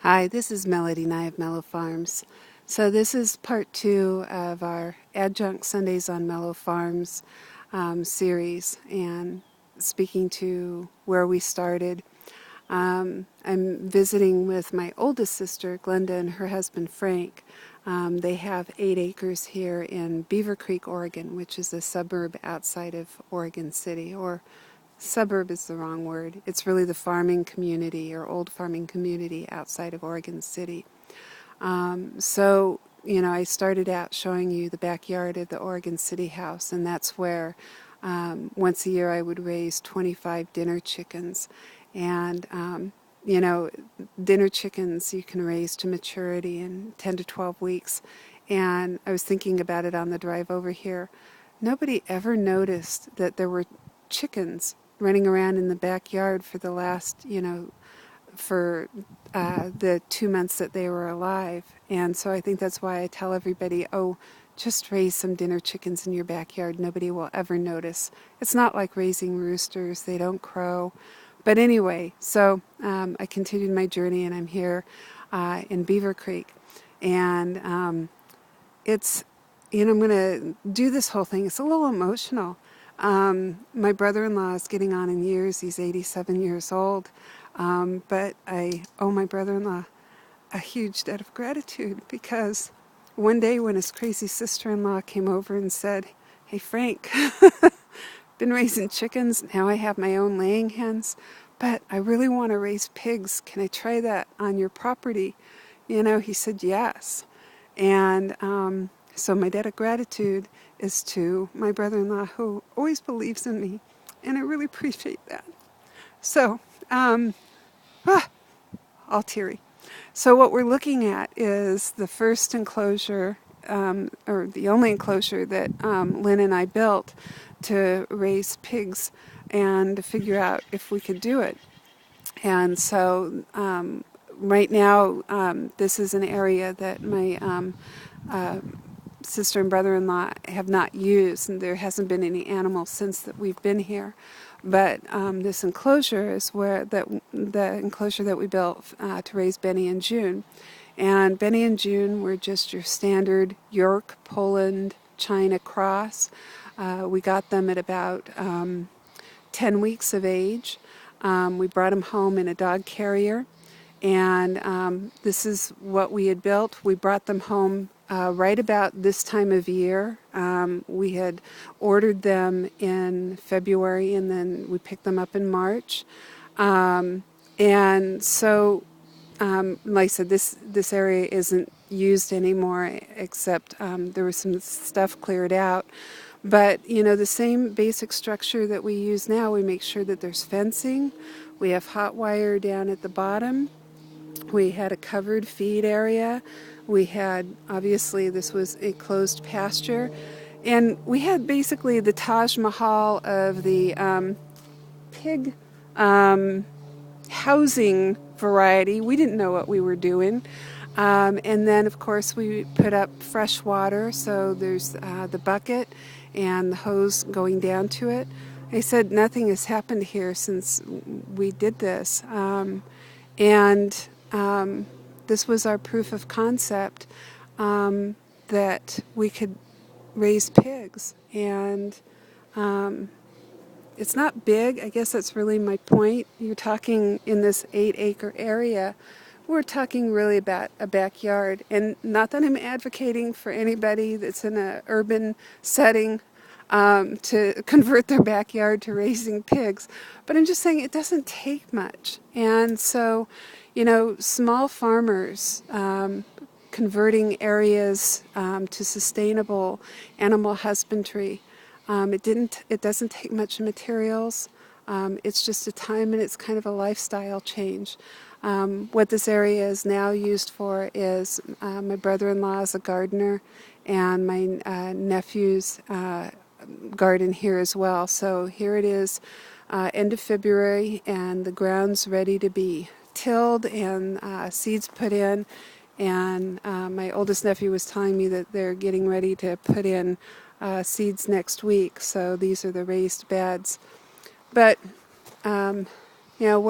Hi, this is Melody Nye of Melo Farms. So this is part 2 of our Adjunct Sundays on Melo Farms series, and speaking to where we started. I'm visiting with my oldest sister, Glenda, and her husband, Frank. They have 8 acres here in Beaver Creek, Oregon, which is a suburb outside of Oregon City, or suburb is the wrong word. It's really the farming community or old farming community outside of Oregon City. I started out showing you the backyard of the Oregon City house, and that's where once a year I would raise 25 dinner chickens. And dinner chickens you can raise to maturity in 10 to 12 weeks. And I was thinking about it on the drive over here. Nobody ever noticed that there were chickens running around in the backyard for the last, for the 2 months that they were alive. And so I think that's why I tell everybody, oh, just raise some dinner chickens in your backyard. Nobody will ever notice. It's not like raising roosters. They don't crow. But anyway, so I continued my journey, and I'm here in Beaver Creek. And I'm going to do this whole thing. It's a little emotional. My brother-in-law is getting on in years. He's 87 years old. But I owe my brother-in-law a huge debt of gratitude, because one day when his crazy sister-in-law came over and said, "Hey Frank, been raising chickens, now I have my own laying hens, but I really want to raise pigs. Can I try that on your property?" He said yes. And so my debt of gratitude is to my brother-in-law, who always believes in me, and I really appreciate that. So, all teary. So what we're looking at is the first enclosure, or the only enclosure that Lynn and I built to raise pigs and to figure out if we could do it. And so right now, this is an area that my sister and brother-in-law have not used, and there hasn't been any animals since that we've been here. But this enclosure is where the enclosure that we built to raise Benny and June. And Benny and June were just your standard York, Poland, China cross. We got them at about 10 weeks of age. We brought them home in a dog carrier, and this is what we had built. We brought them home right about this time of year. We had ordered them in February, and then we picked them up in March. And so, like I said, this area isn't used anymore, except there was some stuff cleared out. But, the same basic structure that we use now, we make sure that there's fencing. We have hot wire down at the bottom. We had a covered feed area. We had, obviously, this was a closed pasture. And we had basically the Taj Mahal of the pig housing variety. We didn't know what we were doing. And then, of course, we put up fresh water. So there's the bucket and the hose going down to it. I said nothing has happened here since we did this. This was our proof of concept that we could raise pigs. And it's not big. I guess that's really my point. You're talking in this 8-acre area. We're talking really about a backyard. And not that I'm advocating for anybody that's in an urban setting to convert their backyard to raising pigs, but I'm just saying it doesn't take much. And so, small farmers converting areas to sustainable animal husbandry, it doesn't take much materials. It's just a time, and it's kind of a lifestyle change. What this area is now used for is my brother-in-law is a gardener, and my nephew's garden here as well. So here it is, end of February, and the ground's ready to be tilled and seeds put in. And my oldest nephew was telling me that they're getting ready to put in seeds next week. So these are the raised beds. But where it all